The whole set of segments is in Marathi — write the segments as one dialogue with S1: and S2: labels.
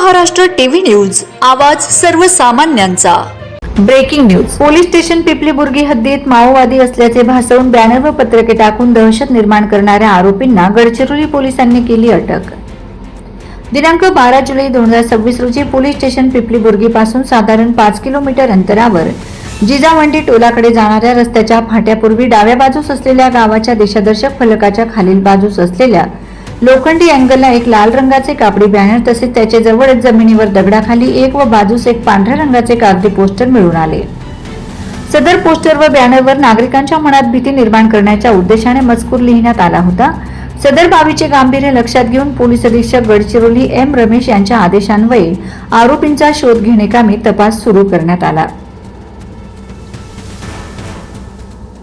S1: महाराष्ट्र टीव्ही न्यूज, आवाज सर्वसामान्यांचा।
S2: Breaking news. Police station Pipliburgi हद्दीत माओवादी असल्याचे भासवून बॅनर व पत्रके टाकून दहशत निर्माण करणाऱ्या आरोपींना गडचिरोली पोलिसांनी केली अटक। दिनांक 12 जुलै 2026 रोजी पोलीस स्टेशन पिपलीबुर्गी पासून साधारण 5 किलोमीटर अंतरावर जिजावंडी टोलाकडे जाणाऱ्या रस्त्याच्या फाट्यापूर्वी डाव्या बाजूस असलेल्या गावाच्या दिशादर्शक फलकाच्या खालील बाजूस असलेल्या लोखंडी अँगलला एक लाल रंगाचे कापडी बॅनर तसेच त्याच्या जवळच जमिनीवर दगडाखाली एक व बाजूस एक पांढऱ्या रंगाचे कागदी पोस्टर मिळून आले। सदर पोस्टर व बॅनरवर नागरिकांच्या मनात भीती निर्माण करण्याच्या उद्देशाने मजकूर लिहिण्यात आला होता। सदर बाबीचे गांभीर्य लक्षात घेऊन पोलीस अधीक्षक गडचिरोली एम रमेश यांच्या आदेशान्वये आरोपींचा शोध घेण्याकामी तपास सुरू करण्यात आला।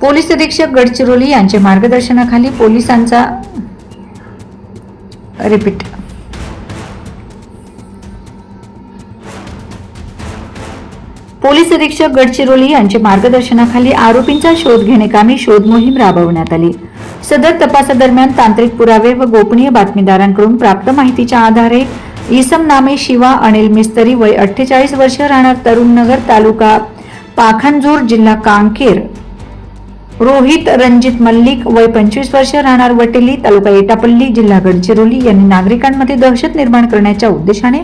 S2: पोलीस अधीक्षक गडचिरोली यांच्या मार्गदर्शनाखाली पोलीस अधीक्षक गडचिरोली यांच्या मार्गदर्शनाखाली आरोपींचा शोध घेण्याकामी शोध मोहीम राबवण्यात आली। सदर तपासादरम्यान तांत्रिक पुरावे व गोपनीय बातमीदारांकडून प्राप्त माहितीच्या आधारे इसम नामे शिवा अनिल मिस्त्री वय 48 वर्ष राहणार तरुण नगर तालुका पाखंजूर जिल्हा कांकेर, रोहित रणजित मल्लिक वय 25 वर्ष राहणार वटेली तालुका एटापल्ली जिल्हा गडचिरोली यांनी नागरिकांमध्ये दहशत निर्माण करण्याच्या उद्देशाने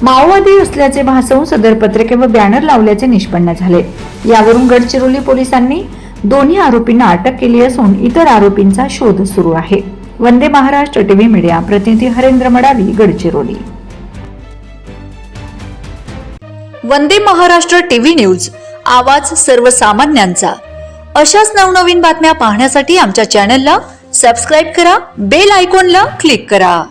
S2: माओवादी असल्याचे भासवून सदर पत्रके व बॅनर लावल्याचे निष्पन्न झाले। यावरून गडचिरोली पोलिसांनी दोन्ही आरोपींना अटक केली असून इतर आरोपींचा शोध सुरू आहे। वंदे महाराष्ट्र टीव्ही मीडिया प्रतिनिधी हरेंद्र मडावी, गडचिरोली।
S1: वंदे महाराष्ट्र टीव्ही न्यूज, आवाज सर्वसामान्यांचा। अशाच नवनवीन बातम्या पाहण्यासाठी आमच्या चॅनलला सबस्क्राइब करा, बेल आयकॉनला क्लिक करा।